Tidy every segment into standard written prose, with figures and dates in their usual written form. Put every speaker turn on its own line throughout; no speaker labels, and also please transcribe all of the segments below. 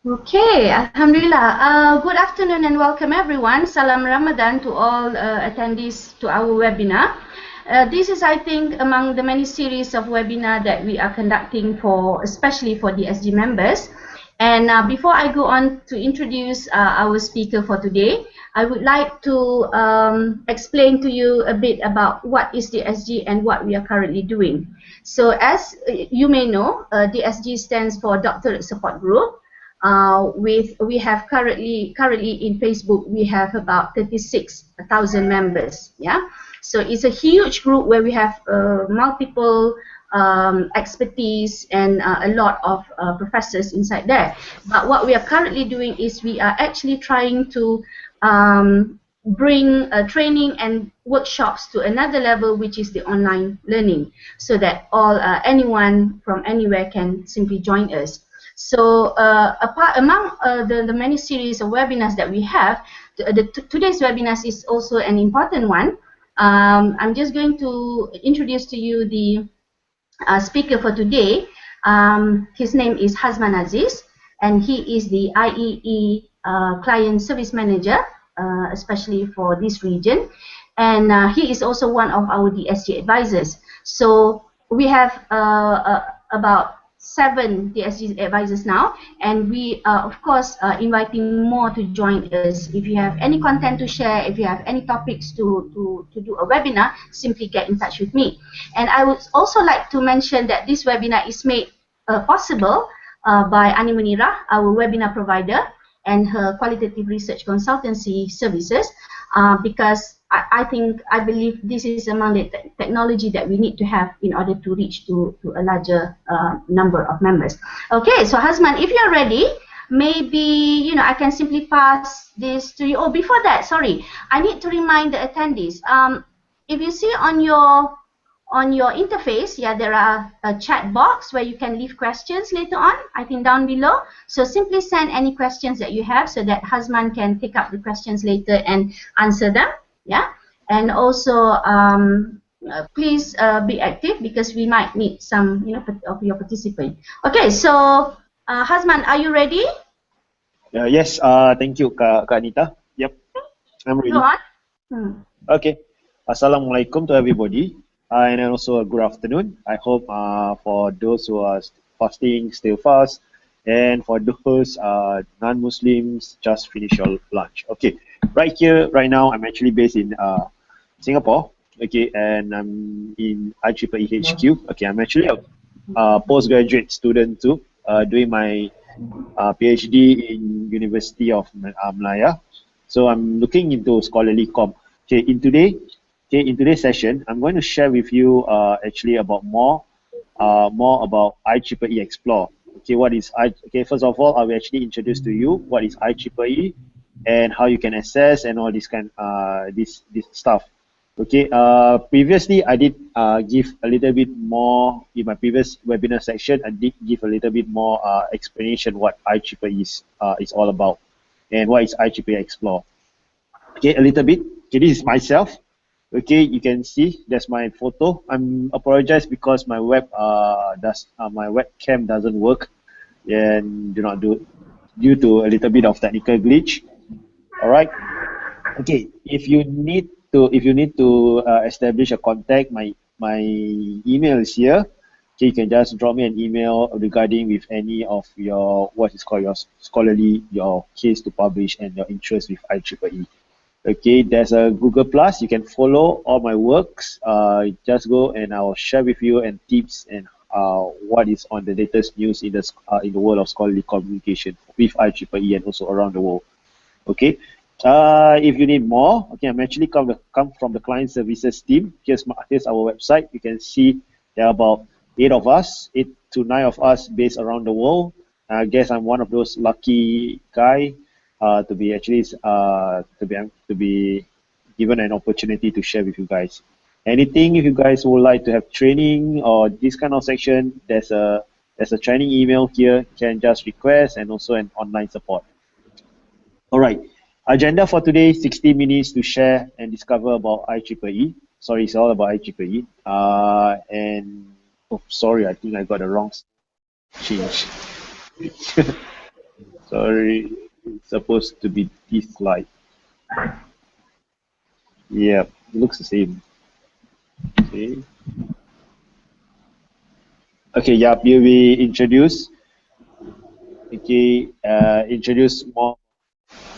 Okay, Alhamdulillah. Good afternoon and welcome everyone. Salam Ramadan to all attendees to our webinar. This is, I think, among the many series of webinar that we are conducting especially for DSG members. And before I go on to introduce our speaker for today, I would like to explain to you a bit about what is DSG and what we are currently doing. So as you may know, DSG stands for Doctorate Support Group. We have currently in Facebook we have about 36,000 members. Yeah, so it's a huge group where we have multiple expertise and a lot of professors inside there. But what we are currently doing is we are actually trying to bring training and workshops to another level, which is the online learning, so that anyone from anywhere can simply join us. So among the many series of webinars that we have, today's webinar is also an important one. I'm just going to introduce to you the speaker for today. His name is Hazman Aziz, and he is the IEEE Client Service Manager, especially for this region. And he is also one of our DSG advisors. So we have about 7 DSG advisors now, and we are of course inviting more to join us. If you have any content to share, if you have any topics to do a webinar, simply get in touch with me. And I would also like to mention that this webinar is made possible by Ani Munira, our webinar provider, and her qualitative research consultancy services, because I believe this is among the technology that we need to have in order to reach to a larger number of members. Okay, so Hazman, if you're ready, maybe I can simply pass this to you. Oh, before that, sorry, I need to remind the attendees. If you see on your interface, yeah, there are a chat box where you can leave questions later on, I think down below. So simply send any questions that you have so that Hazman can pick up the questions later and answer them. Yeah, and also please be active because we might need some of your participants. Okay, so Hazman, are you ready?
Yes, thank you, Kak Anita. Yep, I'm ready.
Go on.
Okay. Assalamualaikum to everybody, and also a good afternoon. I hope for those who are fasting, still fast, and for those non-Muslims, just finish your lunch. Okay, right here, right now, I'm actually based in Singapore. Okay, and I'm in IEEE HQ. Okay, I'm actually a postgraduate student too, doing my PhD in University of Malaya. So I'm looking into scholarly comp. Okay, in today's session, I'm going to share with you actually about more about IEEE Explore. Okay, okay, first of all, I will actually introduce to you what is IEEE and how you can access and all this this stuff. Okay, previously I did give a little bit more in my previous webinar section. I did give a little bit more explanation what IEEE is all about and what is IEEE Explore. Okay, a little bit. Okay, this is myself. Okay, you can see that's my photo. I'm apologize because my my webcam doesn't work and due to a little bit of technical glitch. All right. Okay, if you need to establish a contact, my email is here. Okay, you can just drop me an email regarding with any of your your scholarly, your case to publish and your interest with IEEE. Okay, there's a Google Plus. You can follow all my works. Just go and I'll share with you and tips and what is on the latest news in the world of scholarly communication with IEEE and also around the world. Okay. If you need more, okay, I'm actually come from the client services team. Here's our website. You can see there are about 8 to 9 of us based around the world. I guess I'm one of those lucky guy to be actually to be given an opportunity to share with you guys. Anything if you guys would like to have training or this kind of section, there's a training email here. You can just request and also an online support. All right. Agenda for today, 60 minutes to share and discover about IEEE. Sorry, it's all about IEEE. And oh, sorry, I think I got the wrong change. Sorry, it's supposed to be this slide. Yeah, it looks the same. Okay. Okay, yeah, we introduce. Okay, introduce more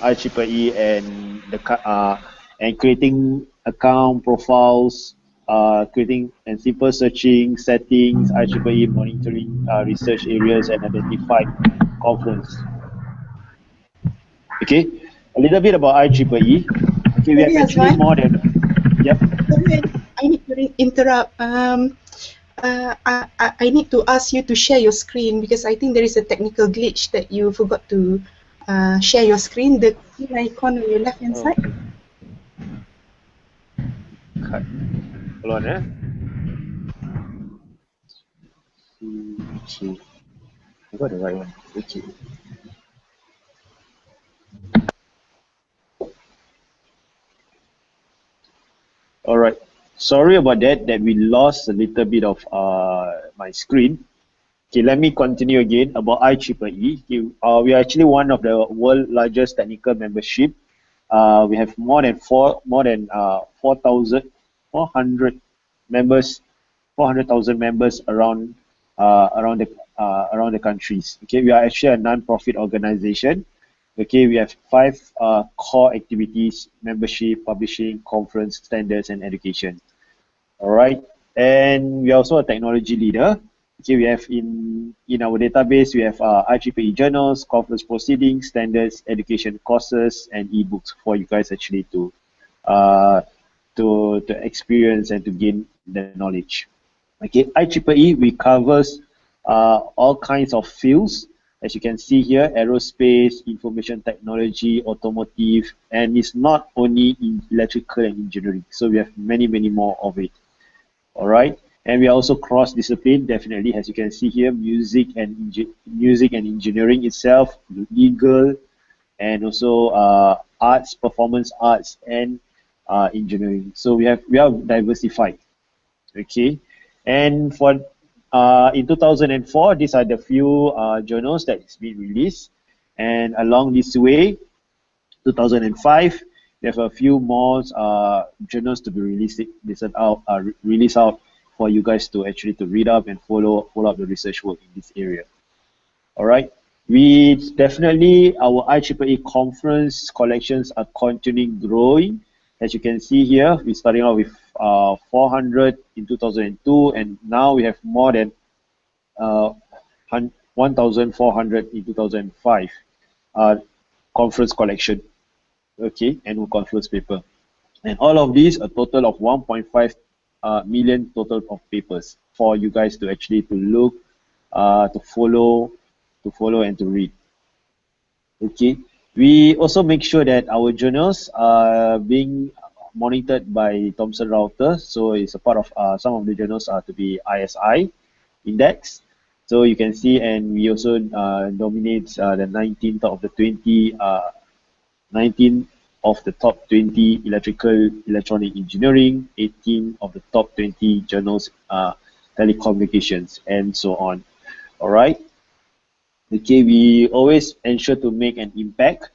IEEE and creating account profiles, creating and simple searching settings, IEEE monitoring research areas and identified conference. Okay, a little bit about IEEE. Okay, we have
Sorry,
actually
Hazman.
more than, yep.
Sorry, I need to interrupt. I need to ask you to share your screen because I think there is a technical glitch that you forgot to share your screen. The green icon on your left hand side.
Cut. Hold on, Okay, I got the right one. Okay. All right. Sorry about that we lost a little bit of my screen. Okay, let me continue again about IEEE. Okay, we are actually one of the world largest technical membership. We have more than 4,400 members, 400,000 members around the countries. Okay, we are actually a non-profit organization. Okay, we have five core activities: membership, publishing, conference, standards, and education. All right, and we are also a technology leader. Okay, we have in our database we have IEEE journals, conference proceedings, standards, education courses, and ebooks for you guys actually uh, to experience and to gain the knowledge. Okay, IEEE we covers all kinds of fields. As you can see here, aerospace, information technology, automotive, and it's not only in electrical and engineering. So we have many more of it. All right, and we are also cross-discipline. Definitely, as you can see here, music and engineering itself, legal, and also arts, performance arts, and engineering. So we are diversified. Okay, and for in 2004, these are the few journals that is being released, and along this way, 2005, we have a few more journals to be released out for you guys to actually to read up and follow up the research work in this area. All right. We definitely, our IEEE conference collections are continuing growing. As you can see here, we're starting out with 400 in 2002, and now we have more than 1,400 in 2005 conference collection. Okay, annual conference paper. And all of these, a total of 1.5 million total of papers for you guys to actually to look, to follow and to read. Okay, we also make sure that our journals are being monitored by Thomson Reuters. So it's a part of some of the journals are to be ISI index. So you can see, and we also nominate the 19th of the 19 of the top 20 electrical electronic engineering, 18 of the top 20 journals telecommunications, and so on. All right. Okay, we always ensure to make an impact.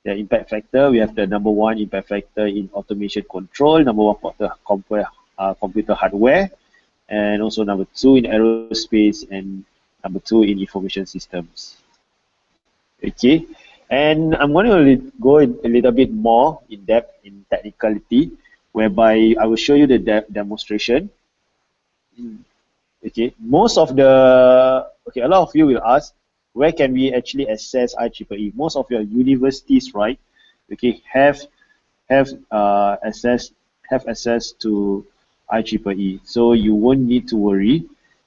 The impact factor, we have the number one impact factor in automation control, number one for the computer hardware, and also number two in aerospace, and number two in information systems. Okay, and I'm going to go a little bit more in depth in technicality, whereby I will show you the demonstration. Okay, most of the, a lot of you will ask, where can we actually access IEEE? Most of your universities, right, okay, have access to IEEE, so you won't need to worry.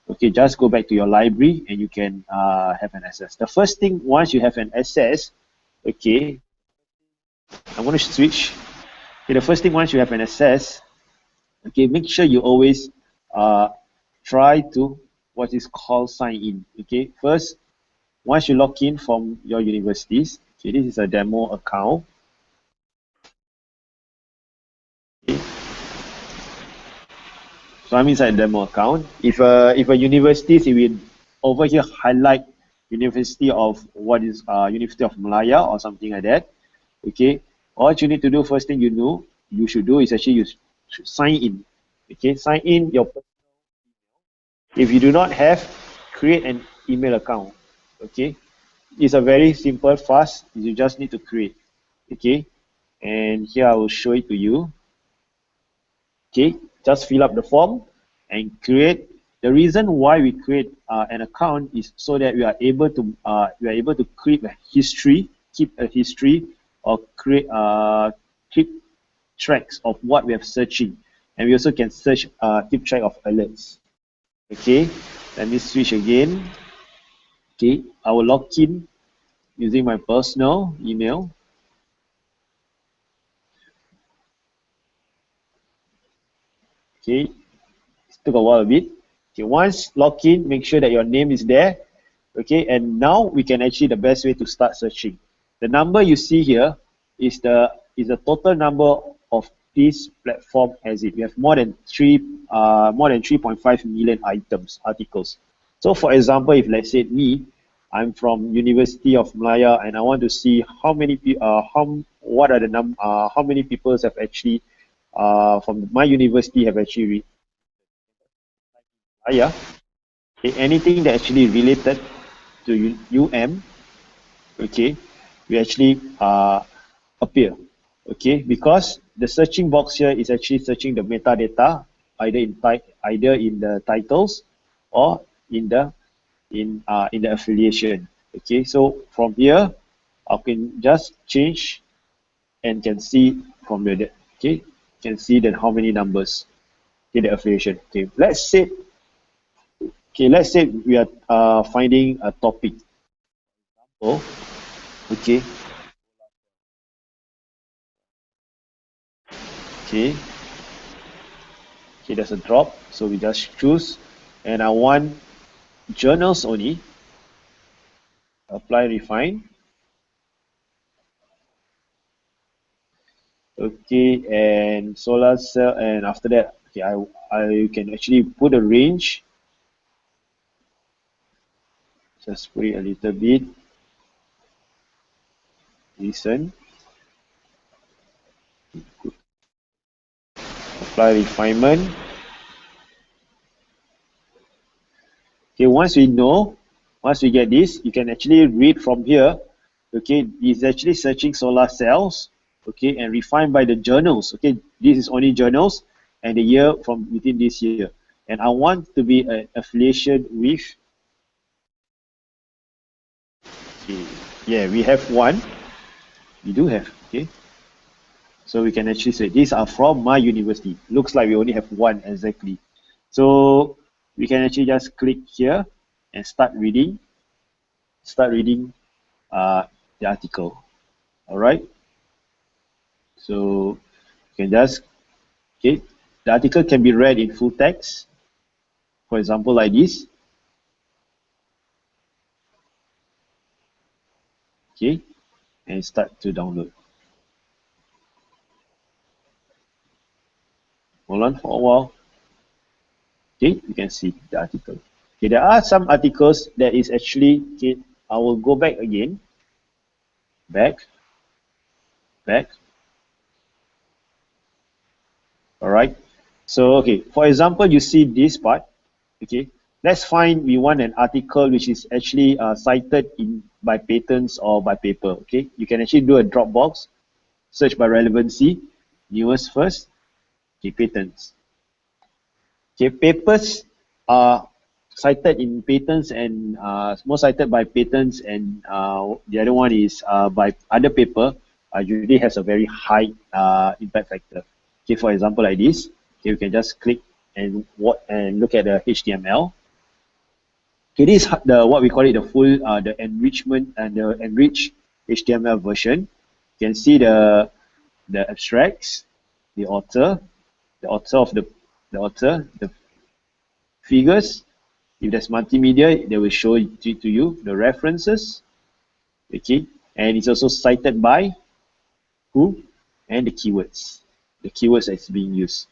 Okay, just go back to your library and you can have an access. The first thing, once you have an access, okay, I'm going to switch. Okay, the first thing, once you have an access, okay, make sure you always try to what is called sign in. Okay, first, once you log in from your universities, okay, this is a demo account. Okay. So I'm inside demo account. If a university, it will over here highlight University of University of Malaya or something like that. Okay, all you need to do, first thing you should do is actually you should sign in. Okay, sign in your. If you do not have, create an email account. Okay, it's a very simple, fast. You just need to create. Okay, and here I will show it to you. Okay, just fill up the form and create. The reason why we create an account is so that we are able to create a history, keep a history, or keep tracks of what we are searching, and we also can search keep track of alerts. Okay, let me switch again. Okay, I will log in using my personal email. Okay, it took a while a bit. Okay, once logged in, make sure that your name is there. Okay, and now we can actually the best way to start searching. The number you see here is the total number of this platform as it. We have more than 3.5 million articles. So for example, if let's say me, I'm from University of Malaya and I want to see how many how many people have actually from my university have actually read Malaya. Okay, anything that actually related to UM, okay, we actually appear, okay, because the searching box here is actually searching the metadata either in the titles or in the affiliation. Okay, so from here I can just change and can see from the okay, can see that how many numbers in the affiliation. Okay, let's say we are finding a topic. Oh, okay. Okay. Okay, there's a drop. So we just choose. And I want journals only. Apply, refine. Okay, and solar cell. And after that, okay, I can actually put a range. Just put it a little bit. Listen. Apply refinement. Okay, once we get this, you can actually read from here. Okay, it's actually searching solar cells. Okay, and refined by the journals. Okay, this is only journals and the year from within this year. And I want to be an affiliation with. Okay, yeah, we have one. We do have. Okay, so we can actually say these are from my university. Looks like we only have one exactly. So we can actually just click here and start reading the article. All right, so you can just okay, the article can be read in full text, for example like this. Okay, and start to download. Hold on for a while. Okay, you can see the article. Okay, there are some articles that is actually okay, I will go back again. Back. All right. So okay, for example, you see this part. Okay, let's find we want an article which is actually cited by patents or by paper. Okay, you can actually do a drop box, search by relevancy, newest first. Okay, patents. Okay, papers are cited in patents and more cited by patents, and the other one is by other paper. Usually has a very high impact factor. Okay, for example like this. Okay, you can just click and look at the HTML. Okay, this is what we call it the full the enrichment and the enriched HTML version. You can see the abstracts, the author of the author, the figures. If there's multimedia, they will show it to you the references. Okay, and it's also cited by who and the keywords that's being used.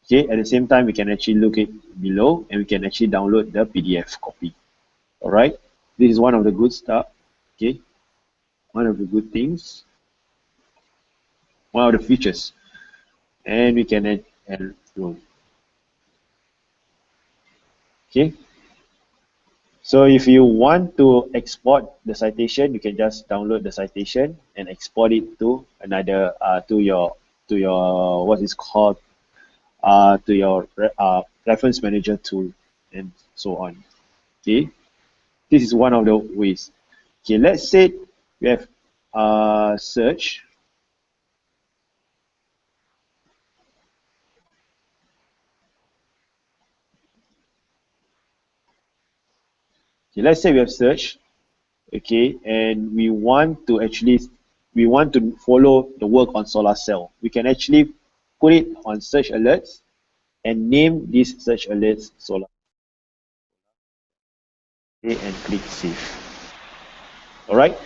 Okay, at the same time, we can actually look it below and we can actually download the PDF copy. All right. This is one of the good stuff. Okay, one of the good things, one of the features, and we can add row. Okay. So if you want to export the citation, you can just download the citation and export it to another to your what is called to your reference manager tool and so on. Okay, this is one of the ways. Okay, let's say we have search. Okay, let's say we have search. Okay, and we want to follow the work on solar cell. We can actually put it on search alerts and name this search alerts solar. Okay, and click save. All right,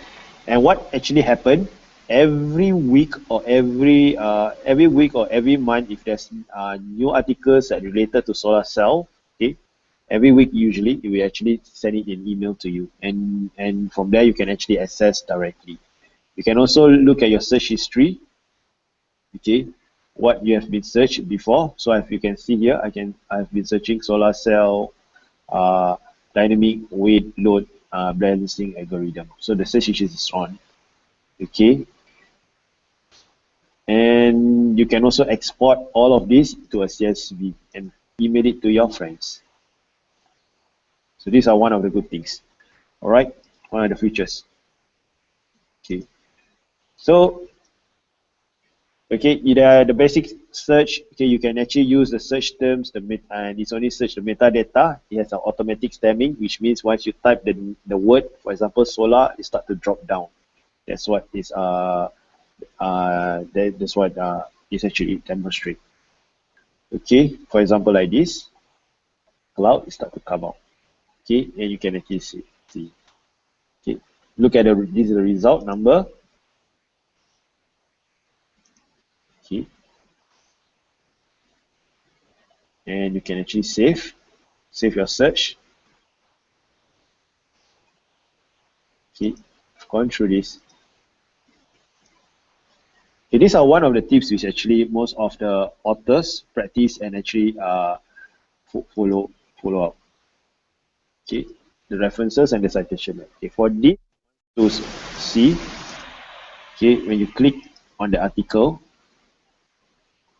and what actually happened every week or every month, if there's new articles that related to solar cell, okay, every week usually we actually send it in email to you, and from there you can actually access directly. You can also look at your search history, okay, what you have been searched before. So if you can see here, I've been searching solar cell dynamic weight load balancing algorithm. So the search history is on, okay, and you can also export all of this to a CSV and email it to your friends. So these are one of the good things. All right, one of the features. Okay, so okay, the basic search. Okay, you can actually use the search terms, and it's only search the metadata. It has an automatic stemming, which means once you type the word, for example, solar, it start to drop down. That's what is that's what is actually demonstrate. Okay, for example, like this, cloud it start to come out. Okay, and you can actually see. Okay, look at this is the result number. Okay, and you can actually save your search. Okay, I've gone through this. Okay, these are one of the tips which actually most of the authors practice and actually follow up. Okay, the references and the citation. Okay, for this to see, okay, when you click on the article,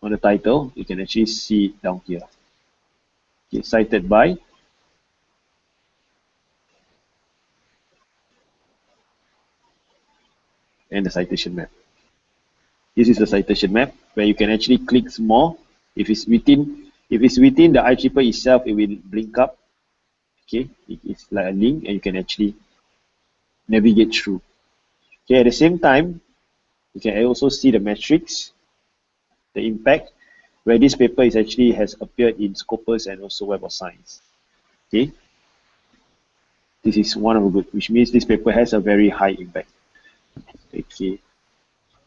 on the title, you can actually see it down here. Okay, cited by, and the citation map. This is the citation map where you can actually click more. If it's within the IEEE itself, it will blink up. Okay, it's like a link, and you can actually navigate through. Okay, at the same time, you can also see the metrics, the impact, where this paper is actually has appeared in Scopus and also Web of Science. Okay, this is one of the good, which means this paper has a very high impact. Okay,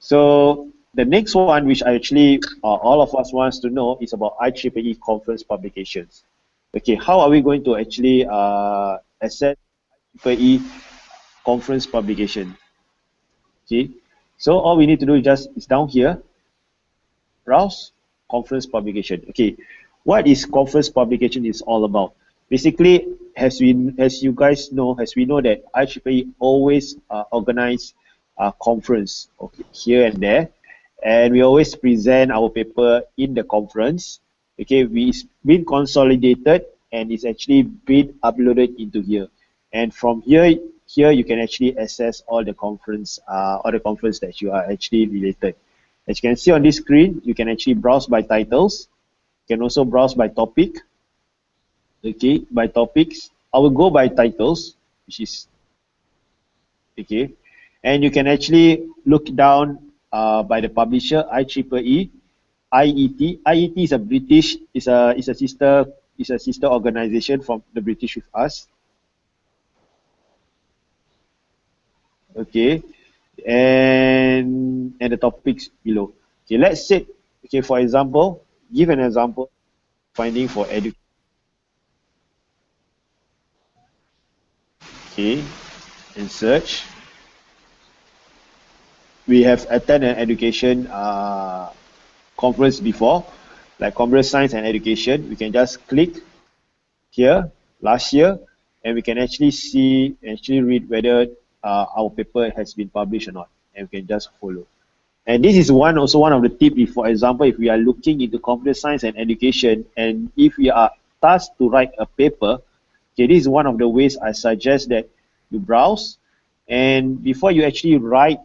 so the next one, which I actually all of us wants to know, is about IEEE conference publications. Okay, how are we going to actually access IEEE conference publication? Okay, so all we need to do is down here, browse conference publication. Okay, what is conference publication is all about? Basically, as we know that IEEE always organize conference, okay, here and there, and we always present our paper in the conference. Okay, it's been consolidated and it's actually been uploaded into here, and from here you can actually access all the conference that you are actually related. As you can see on this screen, you can actually browse by titles. You can also browse by topic. Okay, by topics. I will go by titles, which is okay, and you can actually look down by the publisher IEEE, IET. IET is a British, is a sister organization from the British with us. Okay, and the topics below. Okay, let's say, okay, for example, give an example, finding for education. Okay, and search. We have attended an education conference before, like computer science and education. We can just click here, last year, and we can actually read whether our paper has been published or not, and we can just follow. And this is also one of the tips. For example, if we are looking into computer science and education, and if we are tasked to write a paper, okay, this is one of the ways I suggest that you browse, and before you actually write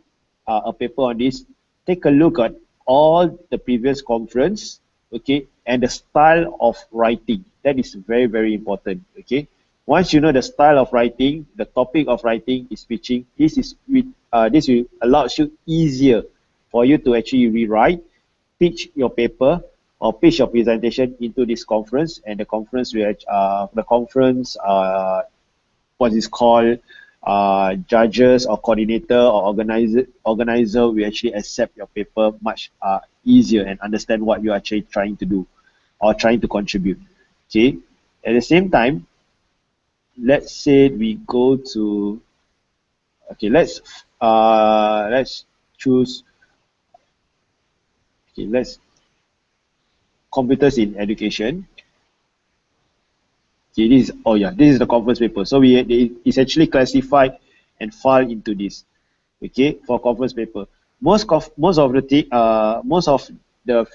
a paper on this, take a look at all the previous conference, okay, and the style of writing. That is very, very important, okay. Once you know the style of writing, the topic of writing is pitching, this will allow you easier for you to actually rewrite, pitch your paper or pitch your presentation into this conference, and the conference what is called judges or coordinator or organizer will actually accept your paper much easier and understand what you are actually trying to do or trying to contribute. Okay. At the same time, let's say we go to, okay, let's choose, okay, let's computers in education. Okay, this is the conference paper. So it's actually classified and filed into this. Okay, for conference paper. Most of the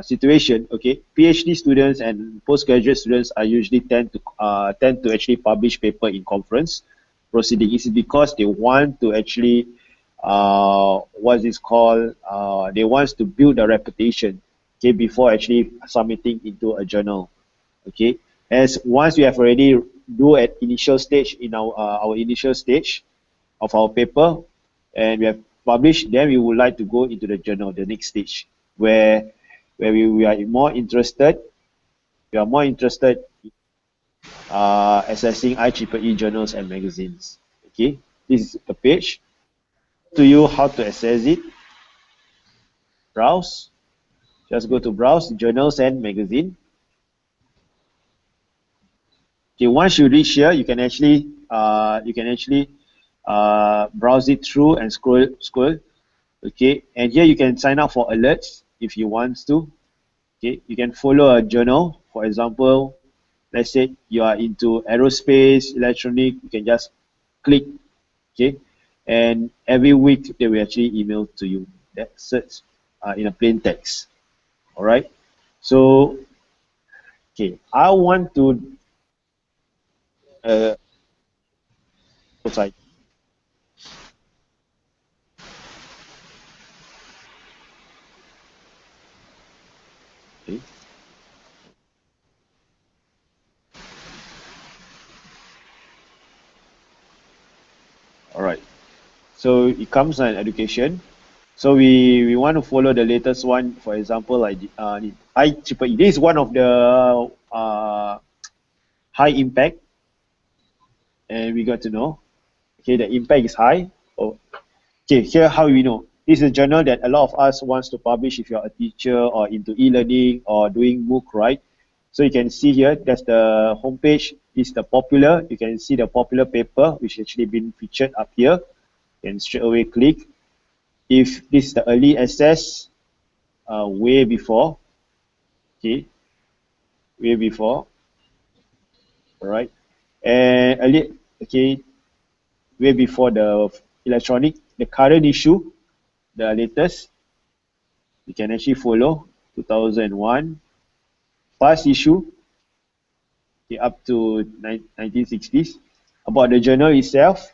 situation, okay, PhD students and postgraduate students are usually tend to actually publish paper in conference proceeding. It's because they want to actually what is called they want to build a reputation, okay, before actually submitting into a journal. Okay, as once we have already do at initial stage in our initial stage of our paper and we have published, then we would like to go into the journal, the next stage, where we are more interested. We are more interested in accessing IEEE journals and magazines. Okay, this is the page. To you how to access it. Browse. Just go to browse journals and magazine. Okay, once you reach here, you can actually browse it through and scroll. Okay, and here you can sign up for alerts if you want to. Okay, you can follow a journal. For example, let's say you are into aerospace, electronic, you can just click. Okay, and every week they will actually email to you that search in a plain text. All right. So, okay, I want to outside. Okay. All right. So it comes on education. So we want to follow the latest one. For example, like IEEE. This is one of the high impact, and we got to know. Okay, the impact is high. Oh, okay, here how we know. This is a journal that a lot of us wants to publish if you're a teacher or into e-learning or doing MOOC, right? So you can see here, that's the homepage. Is the popular. You can see the popular paper which actually been featured up here. You can straight away click. If this is the early access, way before, okay, way before, all right, and early, okay, way before the electronic, the current issue, the latest, you can actually follow 2001, past issue, okay, up to 1960s, about the journal itself,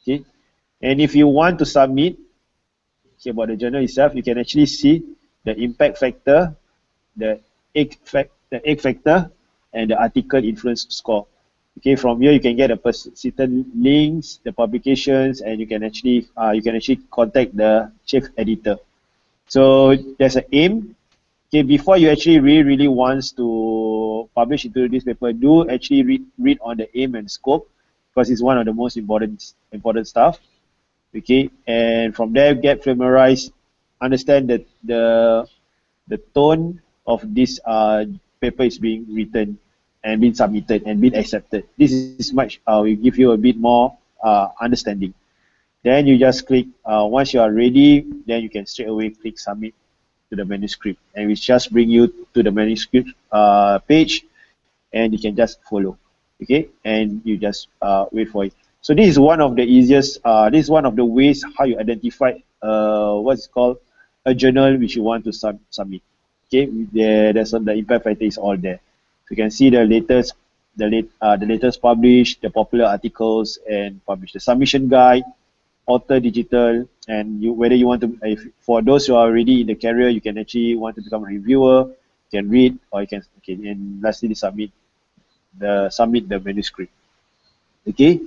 okay, and if you want to submit, okay, about the journal itself, you can actually see the impact factor, the egg factor, and the article influence score. Okay, from here you can get a certain links, the publications, and you can actually contact the chief editor. So there's an aim. Okay, before you actually really wants to publish into this paper, do actually read on the aim and scope, because it's one of the most important stuff. Okay, and from there get familiarized, understand that the tone of this paper is being written. and been submitted and been accepted. This is much will give you a bit more understanding. Then you just click, once you are ready, then you can straight away click submit to the manuscript, and it just bring you to the manuscript page, and you can just follow, okay, and you just wait for it. So this is one of the easiest, this is one of the ways how you identify what's called a journal which you want to submit. Okay, there's the impact factor is all there. So you can see the latest, the latest published, the popular articles and published, the submission guide, author digital, and whether you want to, for those who are already in the career, you can actually want to become a reviewer, you can read, or you can, okay, and lastly submit the manuscript. Okay,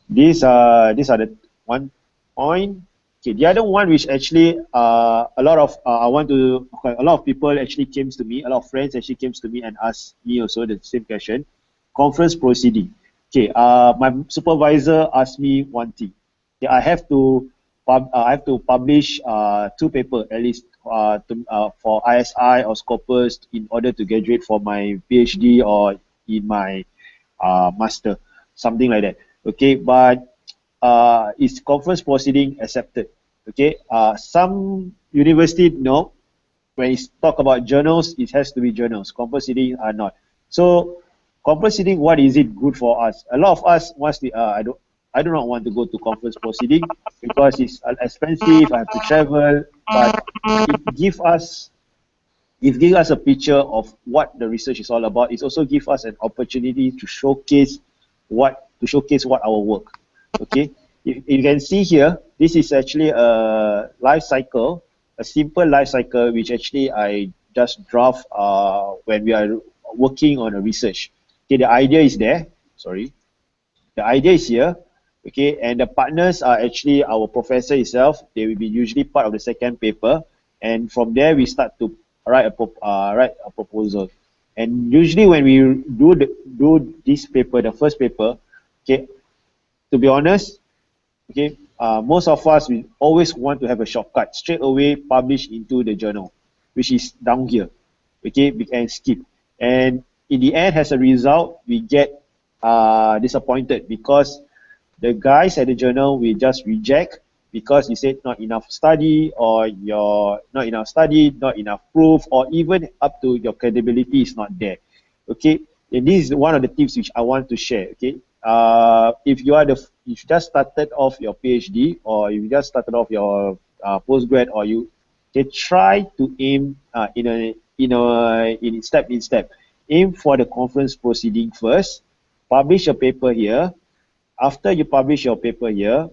these are the one point. Okay, the other one which actually a lot of people actually came to me, a lot of friends actually came to me and asked me also the same question. Conference proceeding. Okay, my supervisor asked me one thing. Okay, I have to publish 2 papers at least for ISI or Scopus in order to graduate for my PhD or in my master, something like that. Okay, but is conference proceeding accepted? Okay, some university no. When it's talk about journals, it has to be journals. Conference proceeding are not. So conference proceeding, what is it good for us? A lot of us wants to, I do not want to go to conference proceeding because it's expensive. I have to travel, but it gives us a picture of what the research is all about. It also gives us an opportunity to showcase what our work. Okay, if you can see here, this is actually a life cycle, a simple life cycle which actually I just draft when we are working on a research. Okay, the idea is there. Sorry, the idea is here. Okay, and the partners are actually our professor itself. They will be usually part of the second paper, and from there we start to write a proposal. And usually when we do this paper, the first paper, okay, to be honest, okay, most of us we always want to have a shortcut, straight away publish into the journal, which is down here. Okay, we can skip, and in the end, as a result, we get disappointed because the guys at the journal will just reject because you said not enough study, or not enough proof, or even up to your credibility is not there. Okay, and this is one of the tips which I want to share. Okay, if you just started off your PhD, or you just started off your postgrad, or you try to aim in step. Aim for the conference proceeding first. Publish a paper here. After you publish your paper here,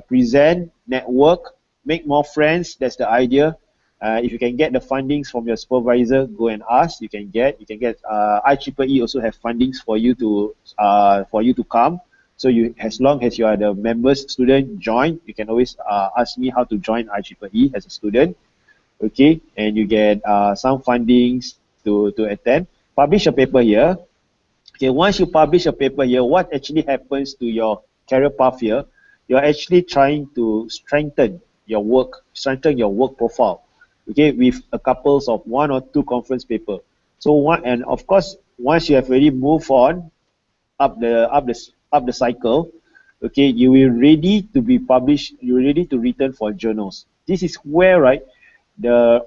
present, network, make more friends. That's the idea. If you can get the fundings from your supervisor, go and ask. You can get IEEE also have fundings for you to come. So as long as you are the members student, join. You can always ask me how to join IEEE as a student. Okay, and you get some fundings to attend. Publish a paper here. Okay, once you publish a paper here, what actually happens to your career path here? You're actually trying to strengthen your work profile. Okay, with a couples of 1 or 2 conference paper. So and of course, once you have already moved on up the cycle, okay, you will ready to be published. You're ready to return for journals. This is where, right, the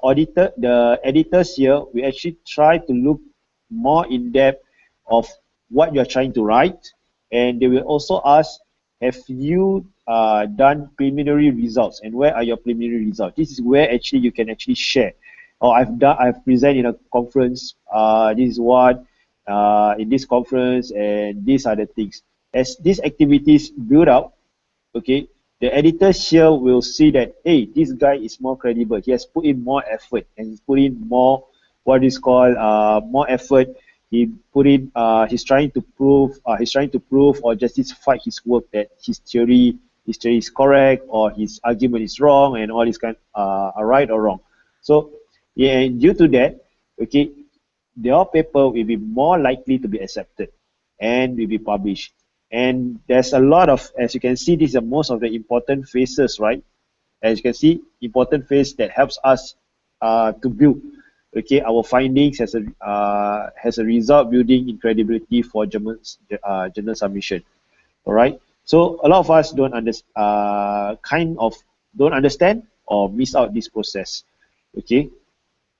editors here, we actually try to look more in depth of what you're trying to write, and they will also ask, have you done preliminary results, and where are your preliminary results? This is where actually you can actually share. Oh, I've presented in a conference, this is what in this conference, and these are the things. As these activities build up, okay, the editors here will see that, hey, this guy is more credible. He has put in more effort, and he's put in more, what is called more effort. He put in, he's trying to prove or justify his work that his theory is correct, or his argument is wrong, and all these kind are right or wrong. So yeah, and due to that, okay, your paper will be more likely to be accepted and will be published. And there's a lot of, as you can see, these are most of the important phases, right? As you can see, important phase that helps us to build. Okay, our findings has a result building in credibility for journal submission. All right. So a lot of us don't don't understand or miss out this process. Okay.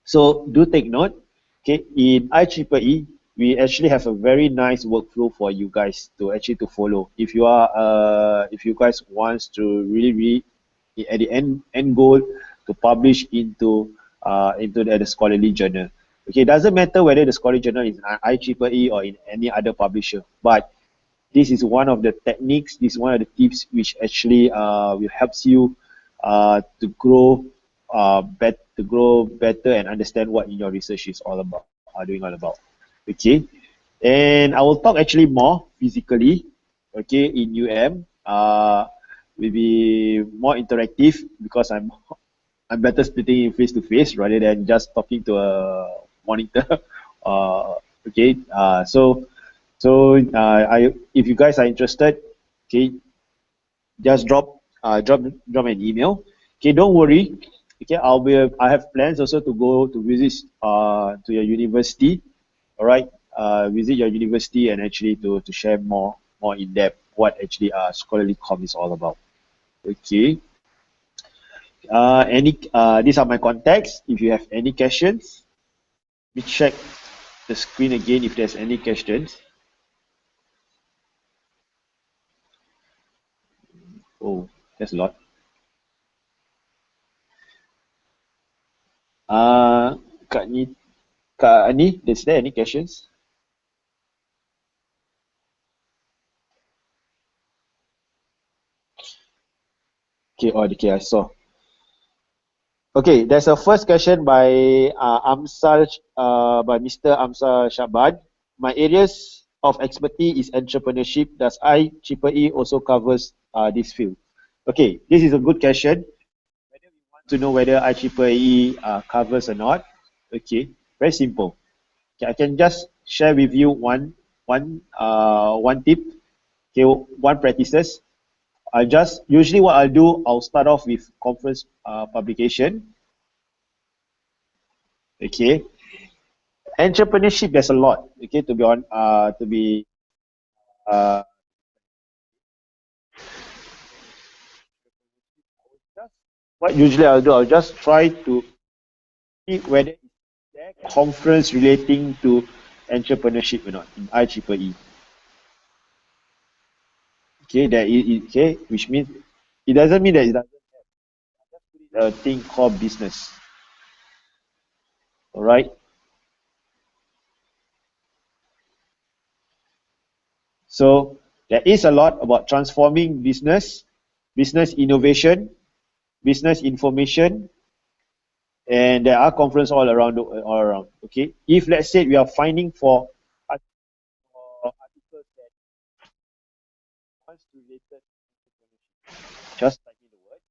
So do take note. Okay, in IEEE, we actually have a very nice workflow for you guys to follow. If you guys wants to really at the end goal to publish into the scholarly journal. Okay, it doesn't matter whether the scholarly journal is an IEEE or in any other publisher, but this is one of the techniques, this is one of the tips which actually will helps you to grow better and understand what your research is all about, doing all about. Okay, and I will talk actually more physically. Okay, in UM, will be more interactive because I'm better splitting face to face rather than just talking to a monitor. Okay, if you guys are interested, okay, just drop an email. Okay, don't worry. Okay, I have plans also to go to visit to your university. All right, visit your university and actually to share more in depth what actually scholarly com is all about. Okay. These are my contacts. If you have any questions, let me check the screen again if there's any questions. Oh, that's a lot. Kak Ani, is there any questions? Okay, I saw. Okay, there's a first question by by Mr. Amsal Shaban. My areas of expertise is entrepreneurship. Does IEEE also covers this field? Okay, this is a good question. Whether we want to know whether IEEE covers or not. Okay, very simple. Okay, I can just share with you one tip. Okay, one practices. Usually what I'll do, I'll start off with conference publication. Okay, entrepreneurship, there's a lot. Okay, uh, what usually I'll do, I'll just try to see whether there conference relating to entrepreneurship or not in IEEE. Okay, okay, which means it doesn't mean that it doesn't have a thing called business. All right. So there is a lot about transforming business innovation, business information, and there are conferences all around. Okay, if let's say we are finding for articles that once related, just type in the word,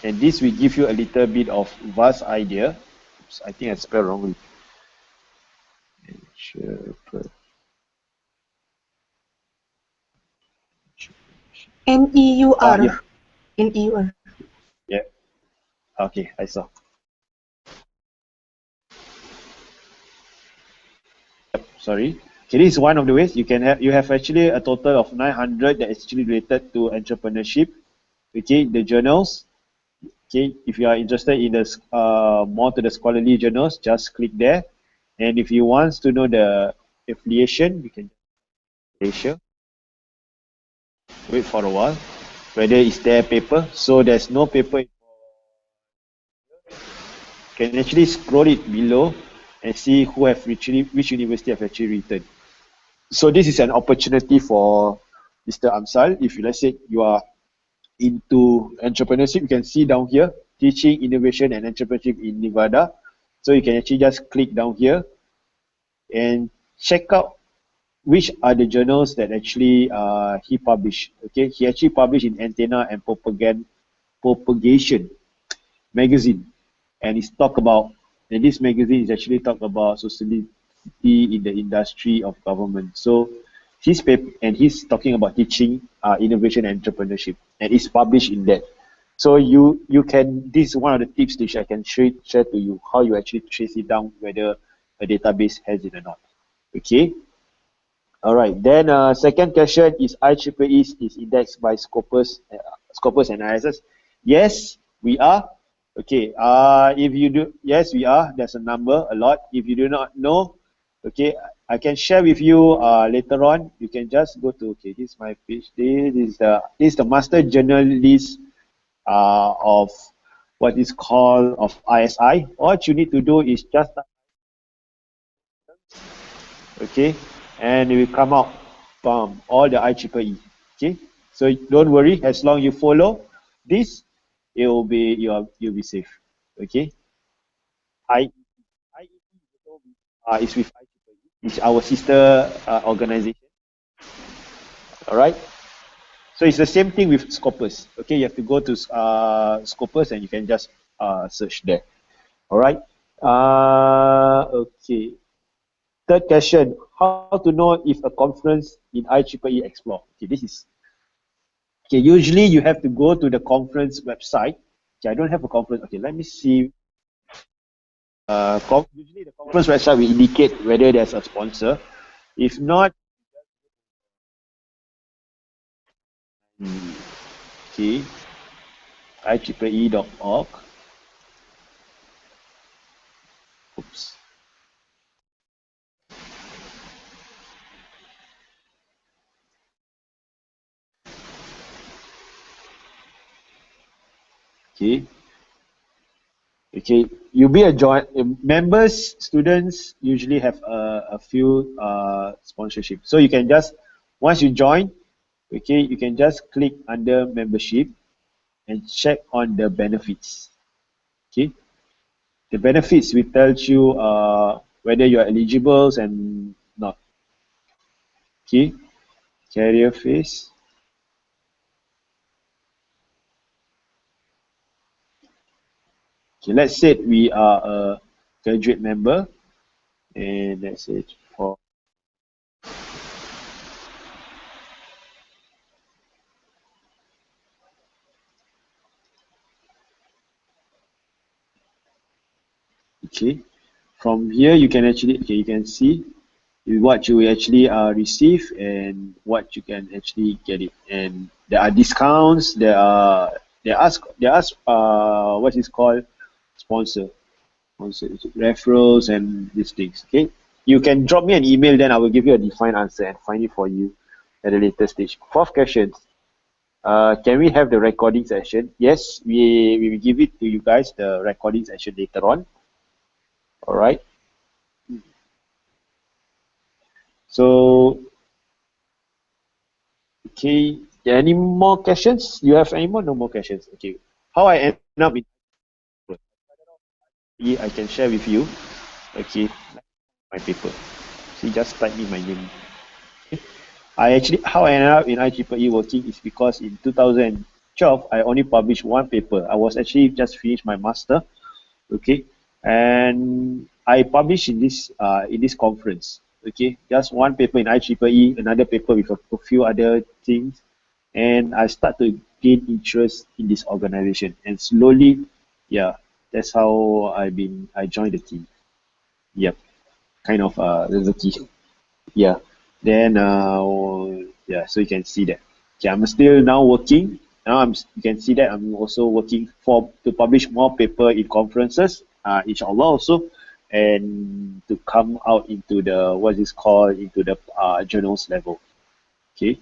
and this will give you a little bit of VAS idea. Oops, I think I spelled wrongly.
NEUR.
Yeah.
NEUR.
Yeah. Okay, I saw. Sorry. Okay, this is one of the ways you have actually a total of 900 that is actually related to entrepreneurship. Okay, the journals. Okay, if you are interested in the more to the scholarly journals, just click there. And if you want to know the affiliation, you can Asia. Wait for a while. Whether is there paper? So there's no paper. You can actually scroll it below and see which university have actually written. So this is an opportunity for Mr. Amsal. If let's say you are into entrepreneurship, you can see down here, teaching innovation and entrepreneurship in Nevada. So you can actually just click down here and check out which are the journals that actually he published. Okay, he actually published in Antenna and Propagation magazine, and this magazine is actually talk about society in the industry of government. So he's talking about teaching innovation and entrepreneurship, and it's published in that. So you can, this is one of the tips which I can share to you, how you actually trace it down whether a database has it or not. Okay. All right. Then second question is IEEE is indexed by Scopus and ISS. Yes, we are. Okay. If you do, yes, we are. There's a number, a lot. If you do not know, okay, I can share with you later on. You can just go to, okay, this is my page. This is the master journal list of what is called of ISI. What you need to do is just, okay, and it will come out from all the IEEE. Okay, so don't worry, as long you follow this, it will be, you'll be safe. Okay, IEEE is with IEEE. It's our sister organization. All right. So it's the same thing with Scopus. Okay, you have to go to Scopus and you can just search there. All right. Okay. Third question: how to know if a conference in IEEE Explore? Okay, this is, okay. Usually you have to go to the conference website. Okay, I don't have a conference. Okay, let me see. Usually the conference website will indicate whether there's a sponsor. If not, okay, IEEE.org. Oops. Okay. Okay, you be a join members, students usually have a few sponsorship. So you can just, once you join, okay, you can just click under membership and check on the benefits. Okay, the benefits will tell you whether you are eligible and not. Okay, career phase. Okay, let's say we are a graduate member, and let's say for, okay, from here you can actually, okay, you can see what you actually receive and what you can actually get it. And there are discounts, there are what is called sponsor referrals and these things. Okay, you can drop me an email, then I will give you a defined answer and find it for you at a later stage. Fourth question, can we have the recording session? Yes, we will give it to you guys, the recording session, later on. All right, so okay, any more questions? You have any more? No more questions. Okay. How I end up in, I can share with you. Okay, my paper. See, just type in my name. Okay. I actually, how I ended up in IEEE working is because in 2012 I only published one paper. I was actually just finished my master. Okay, and I published in this conference. Okay, just one paper in IEEE, another paper with a few other things, and I start to gain interest in this organization, and slowly, yeah, that's how I joined the team. Yep, kind of that's the key. Yeah, then yeah, so you can see that. Okay, I'm still now working. Now you can see that I'm also working to publish more paper in conferences, inshallah also, and to come out into the what is called into the journals level. Okay.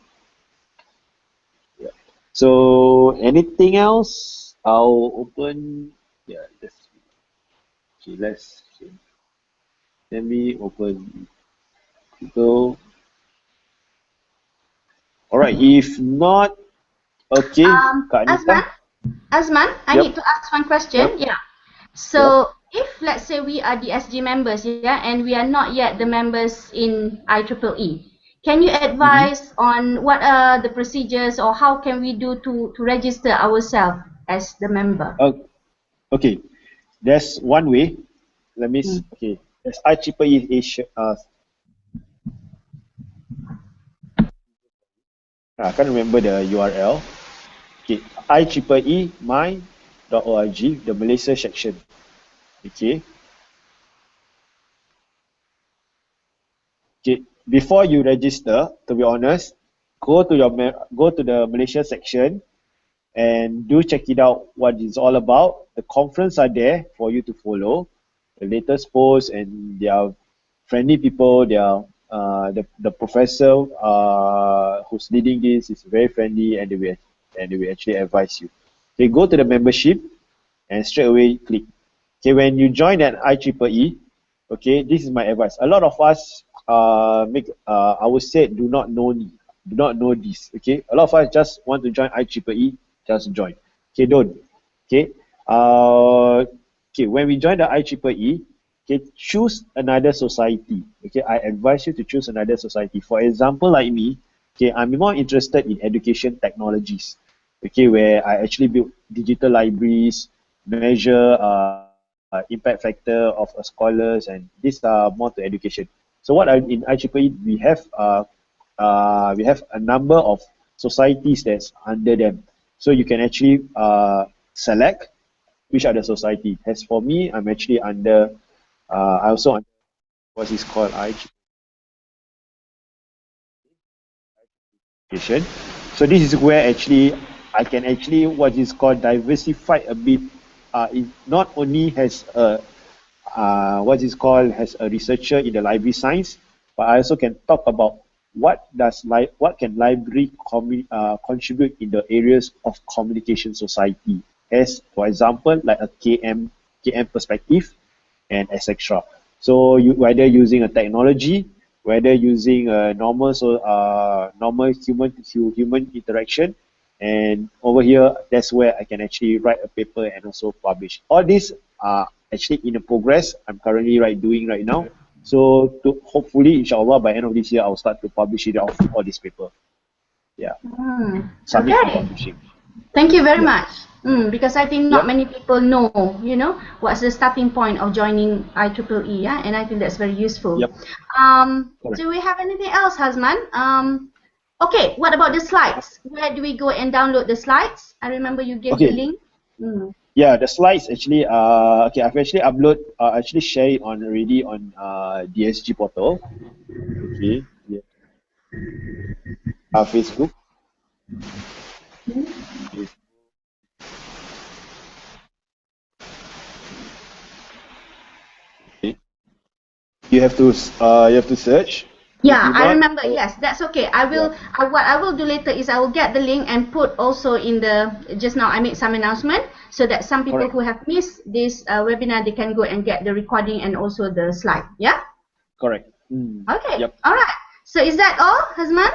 Yeah. So anything else? I'll open. Yeah. Okay. Okay. Let me open Google. All right. If not, okay, Kak
Azman,
Anita.
Azman, I
Yep.
need to ask one question.
Yep.
Yeah.
Yep.
So if let's say we are DSG members, yeah, and we are not yet the members in IEEE, can you
Mm-hmm.
advise on what are the procedures or how can we do to register ourselves as the member?
Okay. There's one way.
Hmm.
Okay. There's IEEE Asia. I can't remember the URL. Okay, IEEE my.org, the Malaysia section. Okay. Okay, before you register, to be honest, go to the Malaysia section and do check it out what it's all about. The conference are there for you to follow. The latest posts, and they are friendly people. They are the professor who's leading this is very friendly, and they will actually advise you. Okay, go to the membership and straight away click. Okay, when you join an IEEE, okay, this is my advice. A lot of us I would say do not know this. Okay, a lot of us just want to join IEEE, just join. Okay, don't. Okay, okay, when we join the IEEE, okay, choose another society. Okay, I advise you to choose another society. For example, like me, okay, I'm more interested in education technologies. Okay, where I actually build digital libraries, measure impact factor of scholars, and these are more to education. So what in IEEE we have a number of societies that's under them. So you can actually select which are the society. As for me, I'm actually under I also under what is called IEEE education. So this is where actually I can actually what is called diversify a bit. It not only has a what is called as a researcher in the library science, but I also can talk about what can library contribute in the areas of communication society, as for example like a KM perspective and etc. So you whether using a technology, whether using a normal human to human interaction, and over here that's where I can actually write a paper and also publish. All these are actually in a progress. I'm currently doing right now. So to hopefully, inshallah, by end of this year, I'll start to publish it off all this paper. Yeah. Submit for
Okay.
publishing.
Thank you very much. Because I think not
Yep.
many people know, what's the starting point of joining IEEE, yeah, and I think that's very useful.
Yep. Correct.
Do we have anything else, Hazman? Okay, what about the slides? Where do we go and download the slides? I remember you gave the
Okay.
link.
Yeah, the slides actually okay, I've actually actually share it on already on DSG portal. Okay. Yeah. Facebook. Okay. You have to search.
Yeah,
If you
I
not,
remember. Yes, that's okay.
yeah.
What I will do later is I will get the link and put also in the, just now I made some announcement so that some people
Correct.
who have missed this webinar, they can go and get the recording and also the slide. Yeah?
Correct.
Okay.
Yep.
All right. So is that all, Hazman?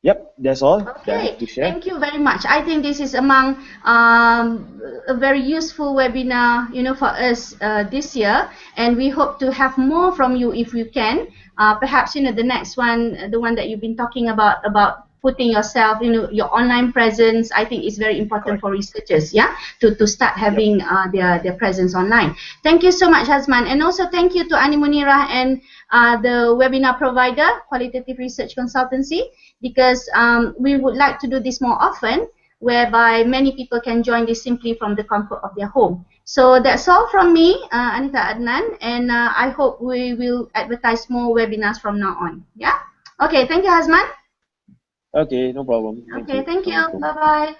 Yep, that's all that I
Okay,
have to share.
thank you very much. I think this is among a very useful webinar, for us this year, and we hope to have more from you if you can. Perhaps the next one, the one that you've been talking about putting yourself, your online presence. I think is very important for researchers, yeah, to start having their presence online. Thank you so much, Hazman, and also thank you to Ani Munirah and the webinar provider, Qualitative Research Consultancy, because we would like to do this more often, whereby many people can join this simply from the comfort of their home. So that's all from me, Anita Adnan, and I hope we will advertise more webinars from now on. Yeah. Okay. Thank you, Hazman.
Okay, no problem.
Okay. Thank you. Bye bye.